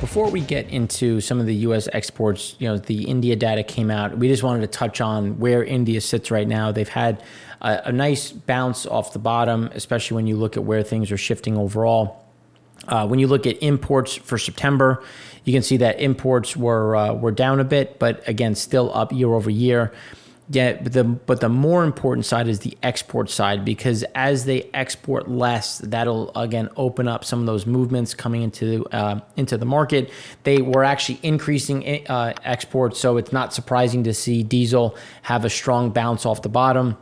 Before we get into some of the U.S. exports, the India data came out. We just wanted to touch on where India sits right now. They've had a nice bounce off the bottom, especially when you look at where things are shifting overall. When you look at imports for September, you can see that imports were down a bit, but again, still up year over year. Yeah, but the more important side is the export side, because as they export less, that'll again open up some of those movements coming into the market. They were actually increasing exports, so it's not surprising to see diesel have a strong bounce off the bottom.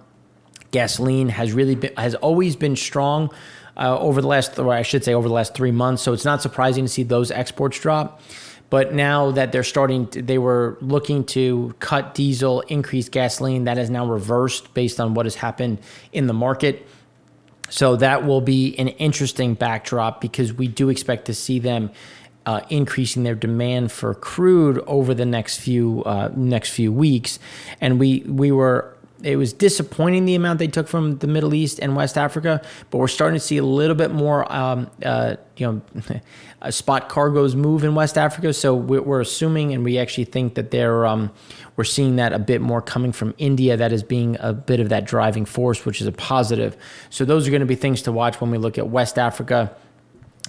Gasoline has always been strong over the last 3 months, so it's not surprising to see those exports drop. But now that they were looking to cut diesel, increase gasoline, that has now reversed based on what has happened in the market. So that will be an interesting backdrop, because we do expect to see them increasing their demand for crude over the next few weeks. And it was disappointing the amount they took from the Middle East and West Africa, but we're starting to see a little bit more, spot cargoes move in West Africa. So we're assuming, and we actually think that we're seeing that a bit more coming from India. That is being a bit of that driving force, which is a positive. So those are going to be things to watch when we look at West Africa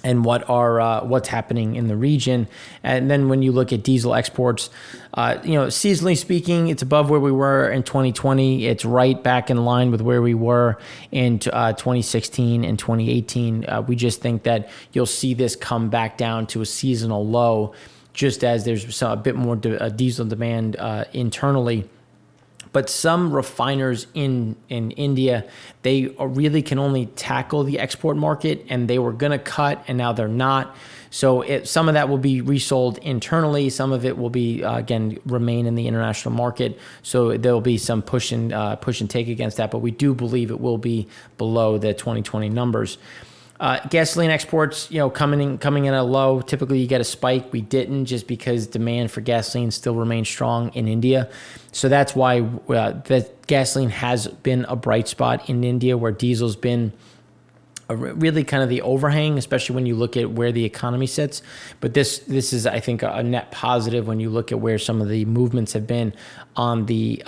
and what's happening in the region. And then when you look at diesel exports, seasonally speaking, it's above where we were in 2020. It's right back in line with where we were in 2016 and 2018. We just think that you'll see this come back down to a seasonal low, just as there's a bit more diesel demand internally. But some refiners in India, they really can only tackle the export market, and they were going to cut, and now they're not. So some of that will be resold internally. Some of it will be, remain in the international market. So there'll be some push and take against that. But we do believe it will be below the 2020 numbers. Gasoline exports, coming in at a low. Typically, you get a spike. We didn't, just because demand for gasoline still remains strong in India. So that's why the gasoline has been a bright spot in India, where diesel's been really kind of the overhang, especially when you look at where the economy sits. But this is, I think, a net positive when you look at where some of the movements have been on the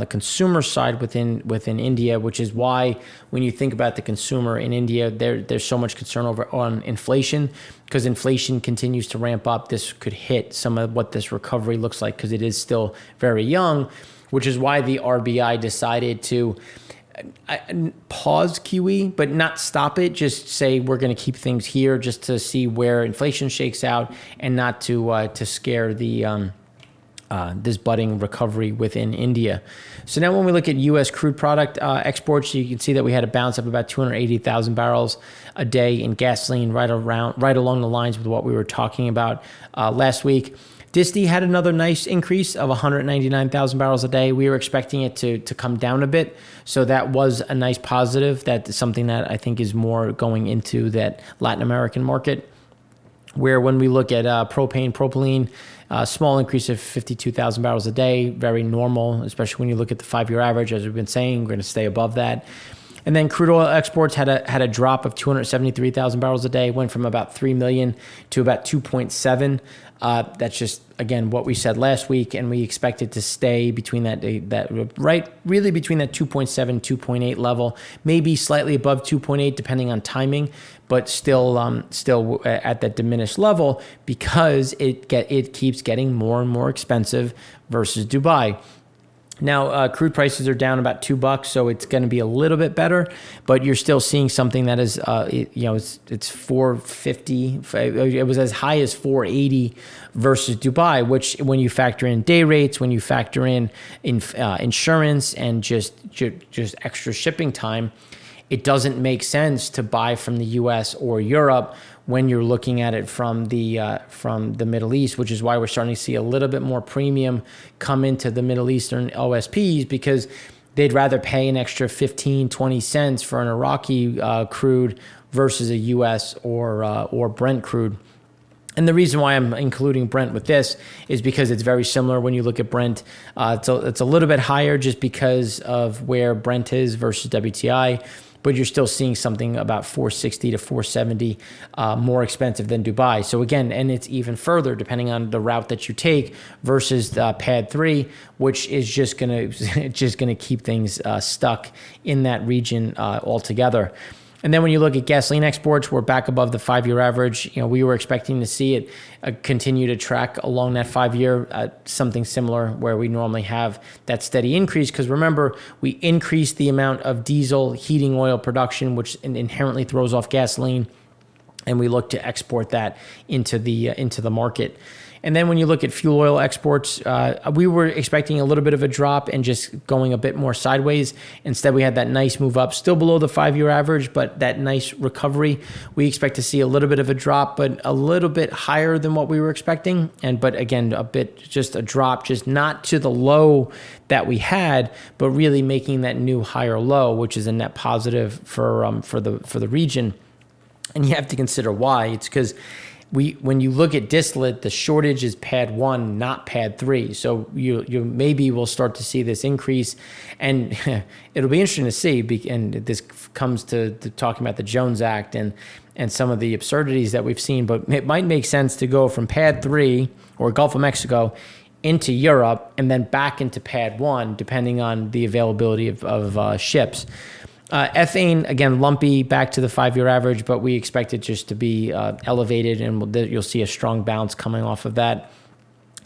consumer side within India, which is why when you think about the consumer in India, there's so much concern on inflation, because inflation continues to ramp up. This could hit some of what this recovery looks like, because it is still very young, which is why the RBI decided to pause QE, but not stop it. Just say we're going to keep things here, just to see where inflation shakes out, and not to scare the this budding recovery within India. So now when we look at U.S. crude product exports, you can see that we had a bounce up about 280,000 barrels a day in gasoline, right along the lines with what we were talking about last week. DISTI had another nice increase of 199,000 barrels a day. We were expecting it to come down a bit, so that was a nice positive. That's something that I think is more going into that Latin American market, where when we look at propylene, small increase of 52,000 barrels a day, very normal, especially when you look at the 5-year average. As we've been saying, we're going to stay above that. And then crude oil exports had a drop of 273,000 barrels a day, went from about 3 million to about 2.7. That's just, again, what we said last week, and we expect it to stay between between that 2.7, 2.8 level, maybe slightly above 2.8 depending on timing, but still at that diminished level, because it keeps getting more and more expensive versus Dubai. Now, crude prices are down about $2, so it's going to be a little bit better, but you're still seeing something that is, it's 450. It was as high as 480 versus Dubai, which, when you factor in day rates, when you factor in insurance and just extra shipping time, it doesn't make sense to buy from the U.S. or Europe when you're looking at it from the Middle East, which is why we're starting to see a little bit more premium come into the Middle Eastern OSPs, because they'd rather pay an extra 15, 20 cents for an Iraqi crude versus a U.S. or Brent crude. And the reason why I'm including Brent with this is because it's very similar. When you look at Brent, it's a little bit higher just because of where Brent is versus WTI. but you're still seeing something about 460 to 470 more expensive than Dubai. So again, and it's even further depending on the route that you take versus pad 3, which is just gonna keep things stuck in that region altogether. And then when you look at gasoline exports, we're back above the 5-year average. You know, we were expecting to see it continue to track along that 5-year, something similar where we normally have that steady increase. Because remember, we increased the amount of diesel heating oil production, which inherently throws off gasoline, and we look to export that into the market. And then when you look at fuel oil exports, we were expecting a little bit of a drop and just going a bit more sideways. Instead, we had that nice move up, still below the 5-year average, but that nice recovery. We expect to see a little bit of a drop, but a little bit higher than what we were expecting. But again, just a drop, just not to the low that we had, but really making that new higher low, which is a net positive for the region. And you have to consider why. It's because when you look at distillate, the shortage is pad 1, not pad 3. So you maybe will start to see this increase, and it'll be interesting to see. And this comes to talking about the Jones Act and some of the absurdities that we've seen. But it might make sense to go from pad 3 or Gulf of Mexico into Europe and then back into pad 1, depending on the availability of ships. Ethane, again, lumpy back to the 5-year average, but we expect it just to be elevated, and you'll see a strong bounce coming off of that.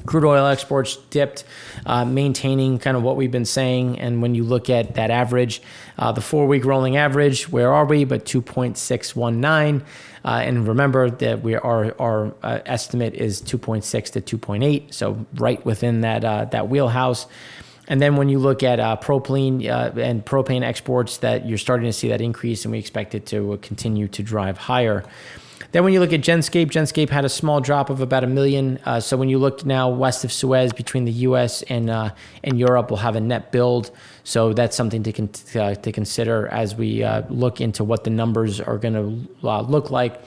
Crude oil exports dipped, maintaining kind of what we've been saying. And when you look at that average, the 4-week rolling average, where are we? But 2.619. And remember that our estimate is 2.6 to 2.8, so right within that wheelhouse. And then when you look at propylene and propane exports, that you're starting to see that increase, and we expect it to continue to drive higher. Then when you look at Genscape had a small drop of about 1 million. So when you look now west of Suez between the U.S. and Europe, we'll have a net build. So that's something to consider as we look into what the numbers are going to look like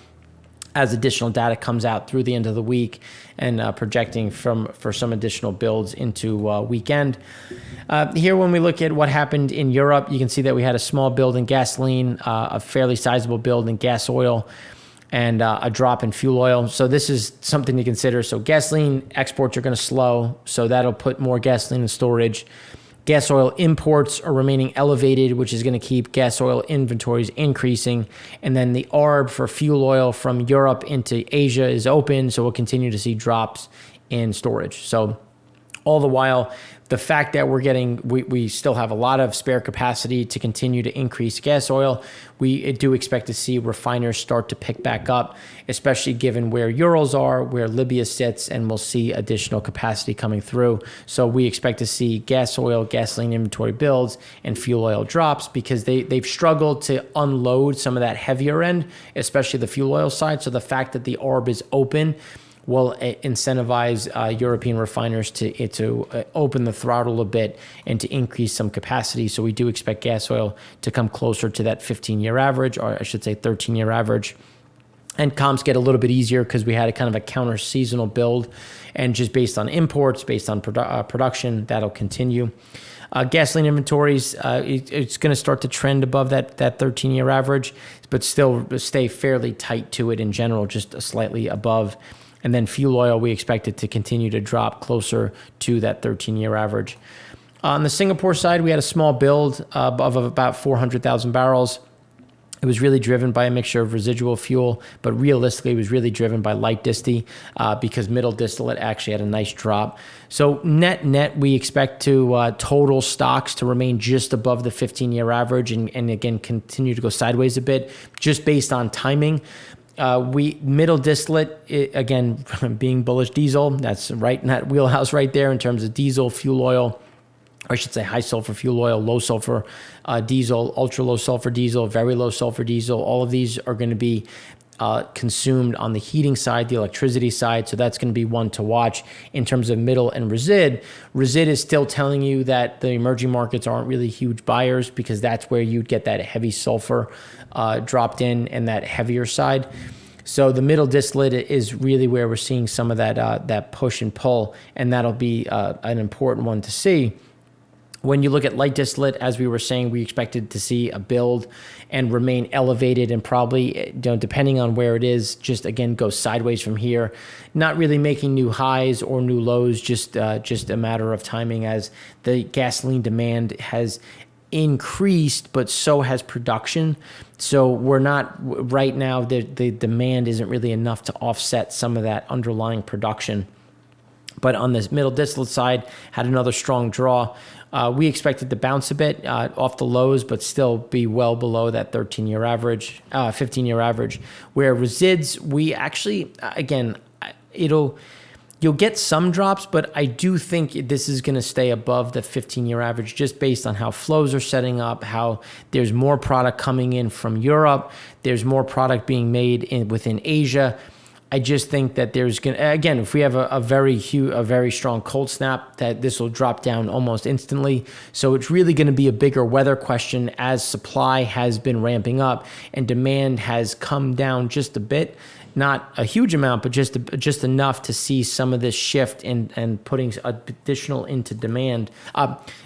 as additional data comes out through the end of the week, and projecting for some additional builds into weekend. Here, when we look at what happened in Europe, you can see that we had a small build in gasoline, a fairly sizable build in gas oil, and a drop in fuel oil. So this is something to consider. So gasoline exports are going to slow, so that'll put more gasoline in storage. Gas oil imports are remaining elevated, which is going to keep gas oil inventories increasing. And then the ARB for fuel oil from Europe into Asia is open, so we'll continue to see drops in storage. So all the while, the fact that we still have a lot of spare capacity to continue to increase gas oil, we do expect to see refiners start to pick back up, especially given where URALS are, where Libya sits, and we'll see additional capacity coming through. So we expect to see gas oil, gasoline inventory builds, and fuel oil drops, because they've struggled to unload some of that heavier end, especially the fuel oil side. So the fact that the ARB is open will incentivize European refiners to open the throttle a bit and to increase some capacity. So we do expect gas oil to come closer to that 15-year average, or I should say 13-year average. And comps get a little bit easier because we had a kind of a counter-seasonal build, and just based on imports, based on production, that'll continue. Gasoline inventories, it's going to start to trend above that 13-year average, but still stay fairly tight to it in general, just slightly above. And then fuel oil, we expect it to continue to drop closer to that 13-year average. On the Singapore side, we had a small build of about 400,000 barrels. It was really driven by a mixture of residual fuel, but realistically, it was really driven by light disti because middle distillate actually had a nice drop. So net, we expect total stocks to remain just above the 15-year average, and again, continue to go sideways a bit, just based on timing. Middle distillate, again, being bullish diesel, that's right in that wheelhouse right there in terms of diesel, fuel oil, or I should say high sulfur fuel oil, low sulfur diesel, ultra low sulfur diesel, very low sulfur diesel. All of these are going to be consumed on the heating side, the electricity side. So that's going to be one to watch in terms of middle and resid. Resid is still telling you that the emerging markets aren't really huge buyers, because that's where you'd get that heavy sulfur dropped in and that heavier side. So the middle distillate is really where we're seeing some of that push and pull, and that'll be an important one to see. When you look at light distillate, as we were saying, we expected to see a build and remain elevated and probably, depending on where it is, just again go sideways from here, not really making new highs or new lows, just a matter of timing as the gasoline demand has increased, but so has production. So we're not right now, the demand isn't really enough to offset some of that underlying production. But on this middle distillate side, had another strong draw. We expected to bounce a bit off the lows, but still be well below that 13-year average, 15-year average. Where resids, we actually, again, you'll get some drops, but I do think this is going to stay above the 15-year average just based on how flows are setting up, how there's more product coming in from Europe, there's more product being made within Asia. I just think that there's going to, again, if we have a very strong cold snap, that this will drop down almost instantly. So it's really going to be a bigger weather question as supply has been ramping up and demand has come down just a bit. Not a huge amount, but just enough to see some of this shift and putting additional into demand,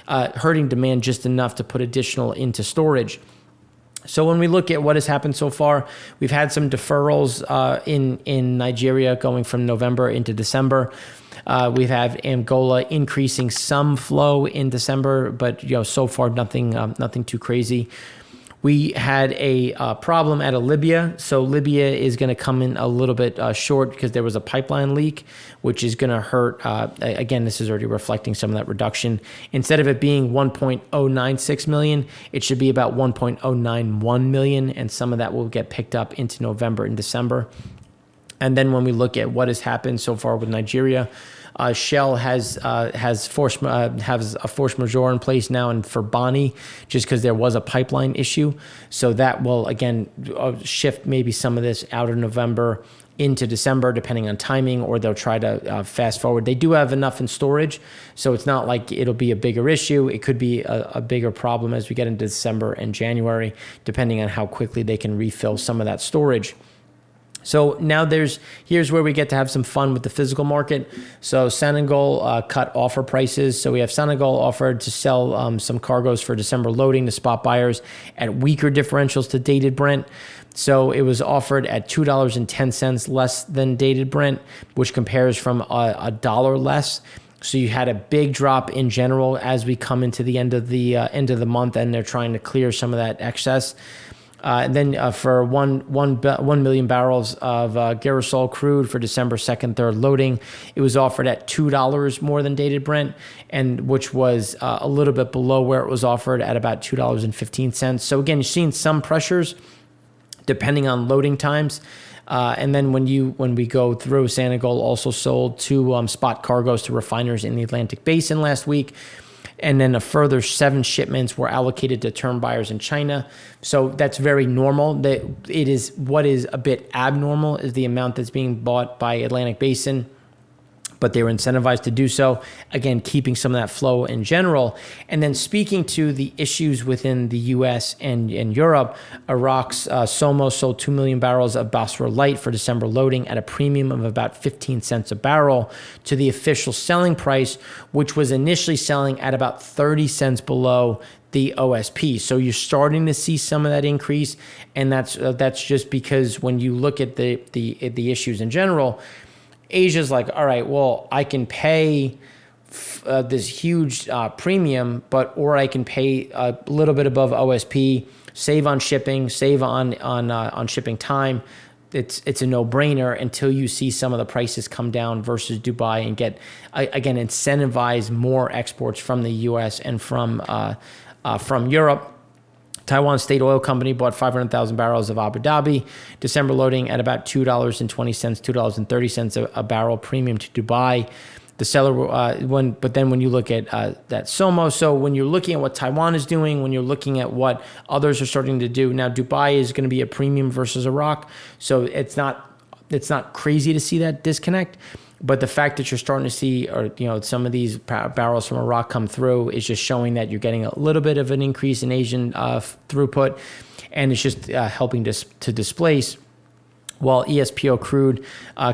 hurting demand just enough to put additional into storage. So when we look at what has happened so far, we've had some deferrals in Nigeria going from November into December. We've had Angola increasing some flow in December, but so far nothing too crazy. We had a problem out of Libya. So Libya is going to come in a little bit short because there was a pipeline leak, which is going to hurt. Again, this is already reflecting some of that reduction. Instead of it being 1.096 million, it should be about 1.091 million. And some of that will get picked up into November and December. And then when we look at what has happened so far with Nigeria, Shell has a force majeure in place now, and for Bonny, just because there was a pipeline issue. So that will again shift maybe some of this out of November into December, depending on timing, or they'll try to fast forward. They do have enough in storage, so it's not like it'll be a bigger issue. It could be a bigger problem as we get into December and January, depending on how quickly they can refill some of that storage. So now here's where we get to have some fun with the physical market. So Senegal cut offer prices. So we have Senegal offered to sell some cargoes for December loading to spot buyers at weaker differentials to dated Brent. So it was offered at $2.10 less than dated Brent, which compares from a dollar less. So you had a big drop in general as we come into the end of the month, and they're trying to clear some of that excess. And then for 1 million barrels of Gerasol crude for December 2nd, 3rd loading, it was offered at $2 more than dated Brent, and which was a little bit below where it was offered at about $2.15. So again, you're seeing some pressures depending on loading times. And then when we go through, Senegal also sold 2 spot cargoes to refiners in the Atlantic Basin last week. And then a further 7 shipments were allocated to term buyers in China. So that's very normal. What is a bit abnormal is the amount that's being bought by Atlantic Basin, but they were incentivized to do so. Again, keeping some of that flow in general. And then speaking to the issues within the U.S. and Europe, Iraq's SOMO sold 2 million barrels of Basra Light for December loading at a premium of about 15 cents a barrel to the official selling price, which was initially selling at about 30 cents below the OSP. So you're starting to see some of that increase, and that's just because when you look at the issues in general, Asia's like, all right, well, I can pay this huge premium, or I can pay a little bit above OSP, save on shipping, save on shipping time. It's a no-brainer until you see some of the prices come down versus Dubai and get again incentivize more exports from the U.S. and from Europe. Taiwan State Oil Company bought 500,000 barrels of Abu Dhabi, December loading at about $2.20, $2.30 a barrel premium to Dubai. The seller, but then when you look at that SOMO, so when you're looking at what Taiwan is doing, when you're looking at what others are starting to do, now Dubai is going to be a premium versus Iraq, so it's not crazy to see that disconnect. But the fact that you're starting to see, some of these barrels from Iraq come through is just showing that you're getting a little bit of an increase in Asian throughput, and it's just helping to displace. while ESPO crude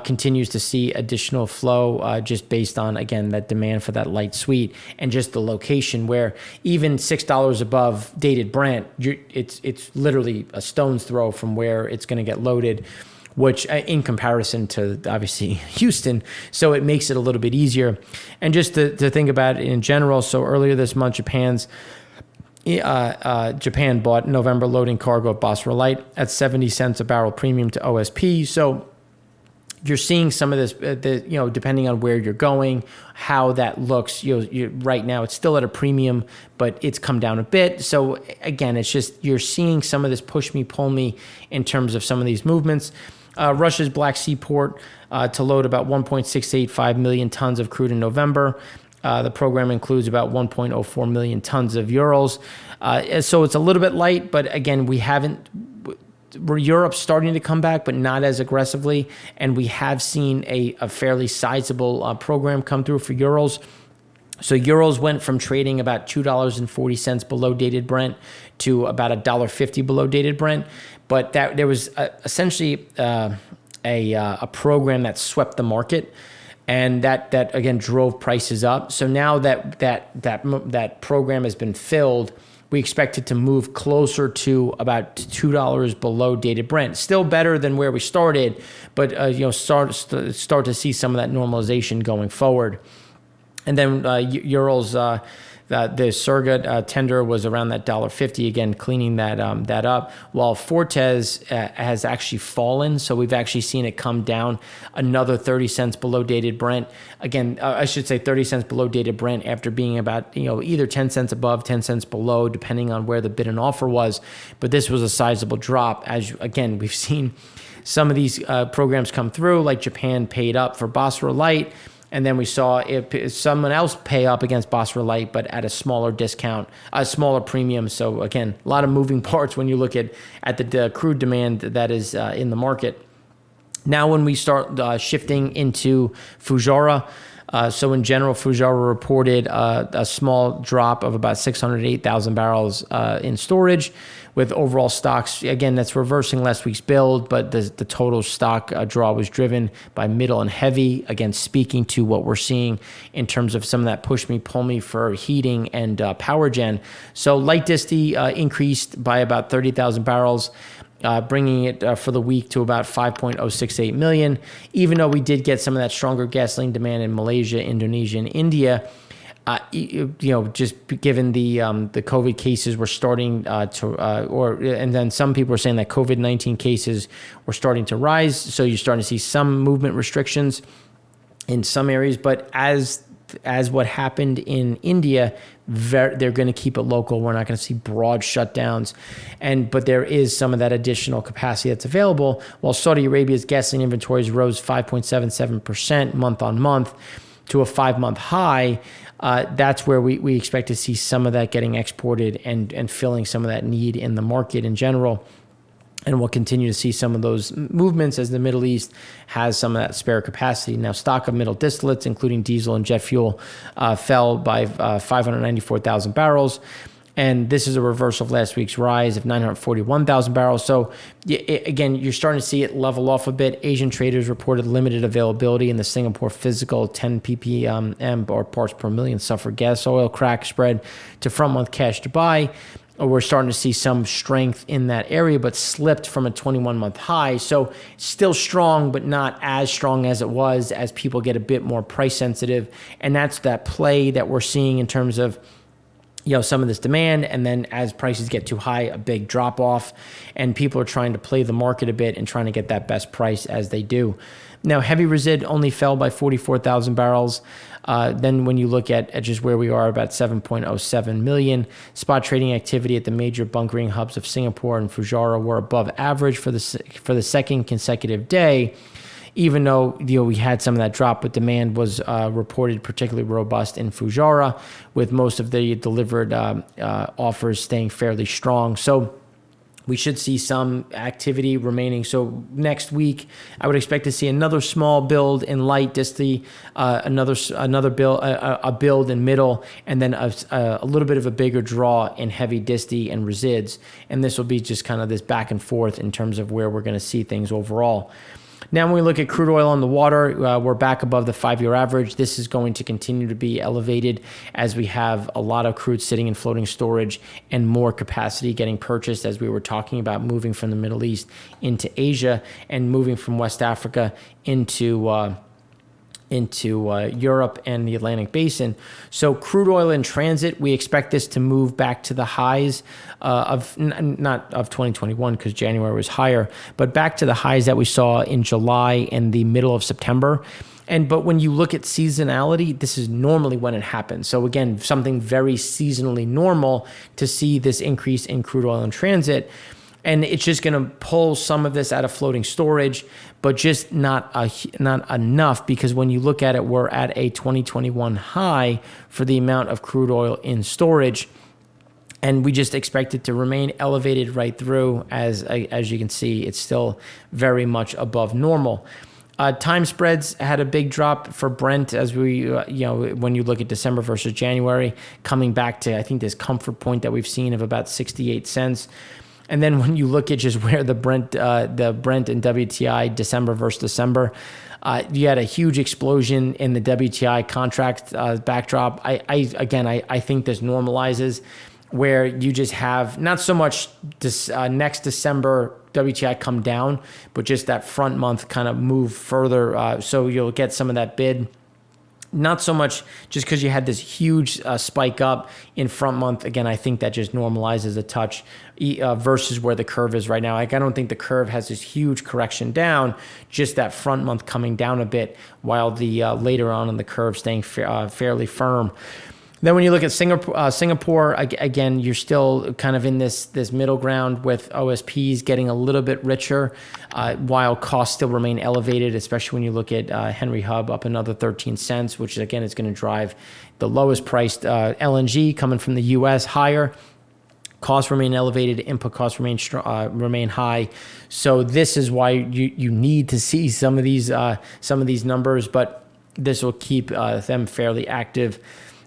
continues to see additional flow just based on, again, that demand for that light sweet and just the location where even $6 above dated Brent, it's literally a stone's throw from where it's going to get loaded, which in comparison to obviously Houston, so it makes it a little bit easier. And just to think about it in general, so earlier this month, Japan bought November loading cargo of Basra Light at 70 cents a barrel premium to OSP. So you're seeing some of this, depending on where you're going, how that looks. Right now, it's still at a premium, but it's come down a bit. So again, it's just you're seeing some of this push me, pull me in terms of some of these movements. Russia's Black Sea port to load about 1.685 million tons of crude in November. The program includes about 1.04 million tons of URALS. So it's a little bit light, but again, Europe's starting to come back, but not as aggressively. And we have seen a fairly sizable program come through for URALS. So URALS went from trading about $2.40 below dated Brent to about $1.50 below dated Brent. But there was essentially a program that swept the market. And that again drove prices up. So now that program has been filled, we expect it to move closer to about $2 below dated Brent. Still better than where we started, but start to see some of that normalization going forward. And then URALS. The Surrogate tender was around that $1.50, again, cleaning that up, while Fortes has actually fallen. So we've actually seen it come down another 30 cents below dated Brent. Again, I should say 30 cents below dated Brent after being about, either 10 cents above, 10 cents below, depending on where the bid and offer was. But this was a sizable drop. Again, we've seen some of these programs come through, like Japan paid up for Basra Light. And then we saw someone else pay up against Basra Light, but at a smaller discount, a smaller premium. So again, a lot of moving parts when you look at the crude demand that is in the market. Now when we start shifting into Fujairah, so in general, Fujairah reported a small drop of about 608,000 barrels in storage, with overall stocks, again, that's reversing last week's build, but the total stock draw was driven by middle and heavy, again, speaking to what we're seeing in terms of some of that push me, pull me for heating and power gen. So light disti increased by about 30,000 barrels, bringing it for the week to about 5.068 million. Even though we did get some of that stronger gasoline demand in Malaysia, Indonesia, and India, just given the COVID cases were starting and then some people are saying that COVID-19 cases were starting to rise. So you're starting to see some movement restrictions in some areas, but as what happened in India, they're going to keep it local. We're not going to see broad shutdowns, but there is some of that additional capacity that's available. While Saudi Arabia's gasoline inventories rose 5.77% month on month to a 5-month high, that's where we expect to see some of that getting exported and filling some of that need in the market in general. And we'll continue to see some of those movements as the Middle East has some of that spare capacity. Now, stock of middle distillates, including diesel and jet fuel, fell by 594,000 barrels. And this is a reversal of last week's rise of 941,000 barrels. So, again, you're starting to see it level off a bit. Asian traders reported limited availability in the Singapore physical 10 ppm or parts per million sulfur gas oil crack spread to front-month cash to buy. We're starting to see some strength in that area, but slipped from a 21-month high. So still strong, but not as strong as it was as people get a bit more price sensitive. And that's that play that we're seeing in terms of some of this demand, and then as prices get too high, a big drop off, and people are trying to play the market a bit and trying to get that best price as they do. Now, heavy resid only fell by 44,000 barrels. Then when you look at just where we are, about 7.07 million, spot trading activity at the major bunkering hubs of Singapore and Fujairah were above average for the second consecutive day. Even though we had some of that drop, but demand was reported particularly robust in Fujairah, with most of the delivered offers staying fairly strong. So we should see some activity remaining. So next week, I would expect to see another small build in light disti, another build, a build in middle, and then a little bit of a bigger draw in heavy disti and resids. And this will be just kind of this back and forth in terms of where we're going to see things overall. Now, when we look at crude oil on the water, we're back above the 5-year average. This is going to continue to be elevated as we have a lot of crude sitting in floating storage and more capacity getting purchased, as we were talking about moving from the Middle East into Asia and moving from West Africa into Europe and the Atlantic Basin. So crude oil in transit, we expect this to move back to the highs not of 2021, because January was higher, but back to the highs that we saw in July and the middle of September. But when you look at seasonality, this is normally when it happens. So again, something very seasonally normal to see this increase in crude oil in transit. And it's just going to pull some of this out of floating storage, but just not enough, because when you look at it, we're at a 2021 high for the amount of crude oil in storage. And we just expect it to remain elevated right through. As you can see, it's still very much above normal. Time spreads had a big drop for Brent as we, when you look at December versus January, coming back to, I think, this comfort point that we've seen of about 68 cents. And then when you look at just where the Brent and WTI December versus December, you had a huge explosion in the WTI contract backdrop. I think this normalizes, where you just have not so much this next December WTI come down, but just that front month kind of move further. So you'll get some of that bid. Not so much just because you had this huge spike up in front month. Again, I think that just normalizes a touch versus where the curve is right now. Like, I don't think the curve has this huge correction down, just that front month coming down a bit, while the later on in the curve staying fairly firm. Then when you look at Singapore, again, you're still kind of in this middle ground with OSPs getting a little bit richer, while costs still remain elevated, especially when you look at Henry Hub up another 13 cents, which again is going to drive the lowest priced LNG coming from the U.S. higher. Costs remain elevated, input costs remain high. So this is why you need to see some of these numbers, but this will keep them fairly active,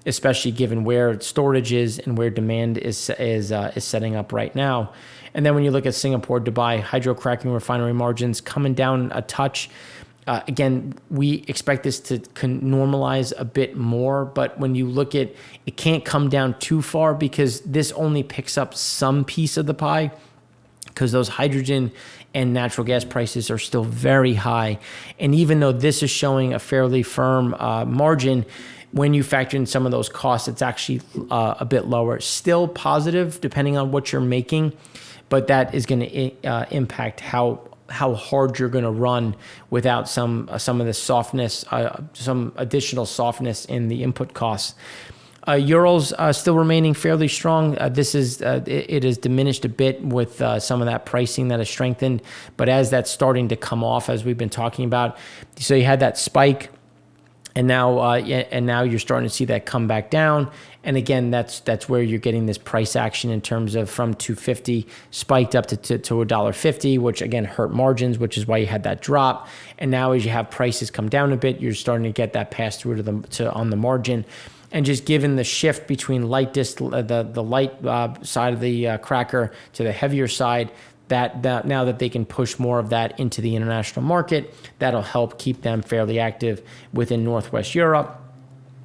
especially given where storage is and where demand is setting up right now. And then when you look at Singapore, Dubai, hydrocracking refinery margins coming down a touch. Again, we expect this to normalize a bit more, but when you look at it, can't come down too far, because this only picks up some piece of the pie, because those hydrogen and natural gas prices are still very high. And even though this is showing a fairly firm margin, when you factor in some of those costs, it's actually a bit lower. Still positive depending on what you're making, but that is going to impact how hard you're going to run without some of the softness, some additional softness in the input costs. URALS still remaining fairly strong. It has diminished a bit with some of that pricing that has strengthened, but as that's starting to come off, as we've been talking about, so you had that spike. And now you're starting to see that come back down. And again, that's where you're getting this price action in terms of from $2.50 spiked up to $1.50, which again hurt margins, which is why you had that drop. And now as you have prices come down a bit, you're starting to get that pass through on the margin. And just given the shift between the light side of the cracker to the heavier side, that now that they can push more of that into the international market, that'll help keep them fairly active within Northwest Europe.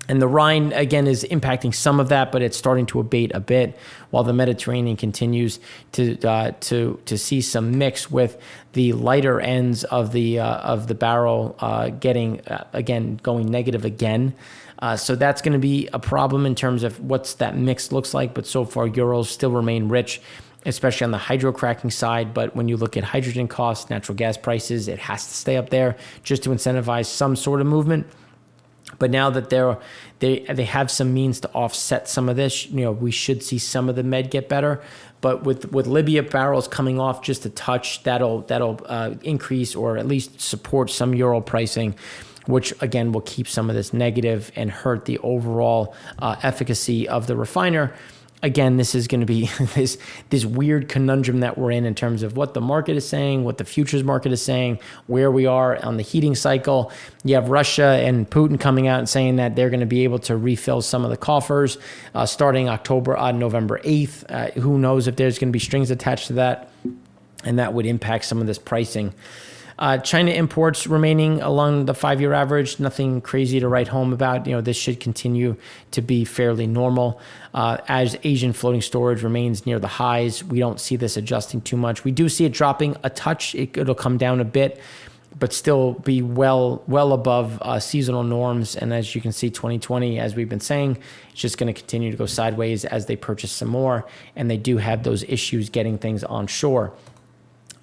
And the Rhine, again, is impacting some of that, but it's starting to abate a bit, while the Mediterranean continues to see some mix with the lighter ends of the barrel going negative again. So that's going to be a problem in terms of what's that mix looks like. But so far, Urals still remain rich, especially on the hydrocracking side. But when you look at hydrogen costs, natural gas prices, it has to stay up there just to incentivize some sort of movement. But now that they have some means to offset some of this, we should see some of the med get better. But with Libya barrels coming off just a touch, that'll increase or at least support some Ural pricing, which again will keep some of this negative and hurt the overall efficacy of the refiner. again, this is going to be this weird conundrum that we're in terms of what the market is saying, what the futures market is saying, where we are on the heating cycle. You have Russia and Putin coming out and saying that they're going to be able to refill some of the coffers starting November 8th. Who knows if there's going to be strings attached to that, and that would impact some of this pricing. China imports remaining along the 5-year average, nothing crazy to write home about. This should continue to be fairly normal. As Asian floating storage remains near the highs, we don't see this adjusting too much. We do see it dropping a touch. It'll come down a bit, but still be well above seasonal norms. And as you can see, 2020, as we've been saying, it's just going to continue to go sideways as they purchase some more, and they do have those issues getting things onshore.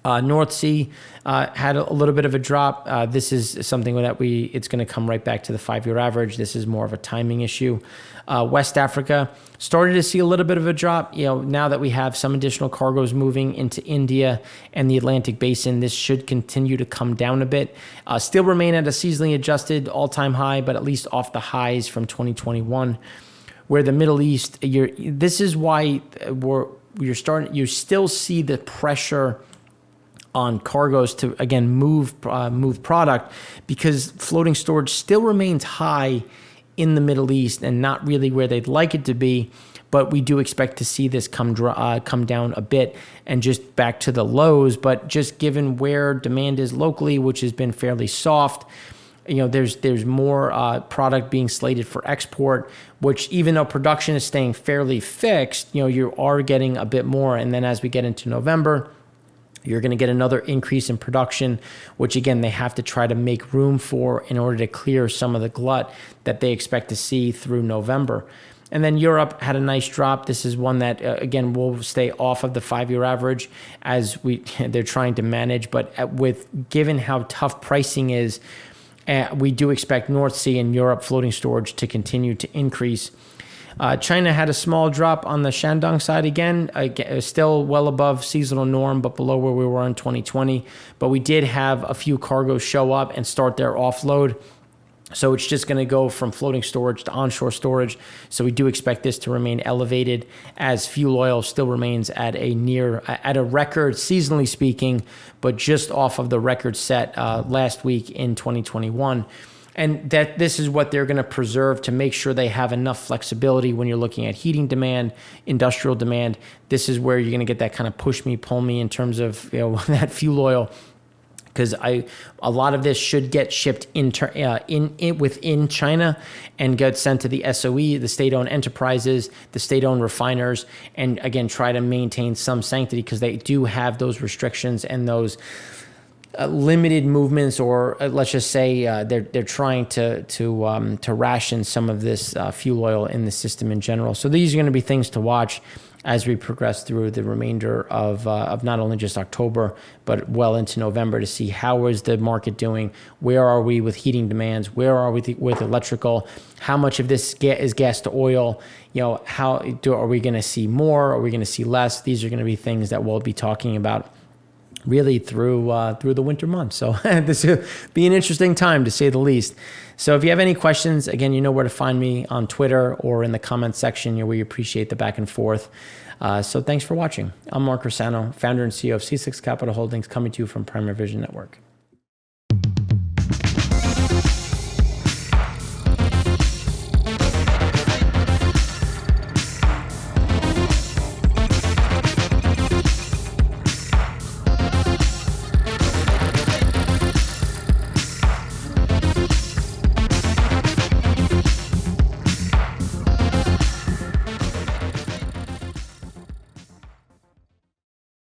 North Sea had a little bit of a drop. This is something that it's going to come right back to the 5-year average. This is more of a timing issue. West Africa started to see a little bit of a drop. Now that we have some additional cargoes moving into India and the Atlantic Basin, this should continue to come down a bit. Still remain at a seasonally adjusted all-time high, but at least off the highs from 2021. Where the Middle East, this is why you still see the pressure on cargoes to, again, move product, because floating storage still remains high in the Middle East and not really where they'd like it to be. But we do expect to see this come down a bit and just back to the lows. But just given where demand is locally, which has been fairly soft, there's more product being slated for export, which even though production is staying fairly fixed, you are getting a bit more. And then as we get into November, you're going to get another increase in production, which again, they have to try to make room for in order to clear some of the glut that they expect to see through November. And then Europe had a nice drop. This is one that, again, will stay off of the 5-year average as they're trying to manage. But given how tough pricing is, we do expect North Sea and Europe floating storage to continue to increase. China had a small drop on the Shandong side again, still well above seasonal norm, but below where we were in 2020. But we did have a few cargoes show up and start their offload. So it's just going to go from floating storage to onshore storage. So we do expect this to remain elevated as fuel oil still remains at a record, seasonally speaking, but just off of the record set last week in 2021. And that this is what they're going to preserve to make sure they have enough flexibility when you're looking at heating demand, industrial demand. This is where you're going to get that kind of push me, pull me in terms of that fuel oil, because a lot of this should get shipped within China and get sent to the SOE, the state-owned enterprises, the state-owned refiners, and again try to maintain some sanctity because they do have those restrictions and those limited movements, or let's just say they're trying to ration some of this fuel oil in the system in general. So these are going to be things to watch as we progress through the remainder of not only just October, but well into November, to see how is the market doing, where are we with heating demands, where are we with electrical, how much of this is gas to oil, are we going to see more, are we going to see less? These are going to be things that we'll be talking about really through the winter months. So this will be an interesting time, to say the least. So if you have any questions, again, you know where to find me on Twitter or in the comments section. We appreciate the back and forth. So thanks for watching. I'm Mark Rossano, founder and CEO of C6 Capital Holdings, coming to you from Primary Vision Network.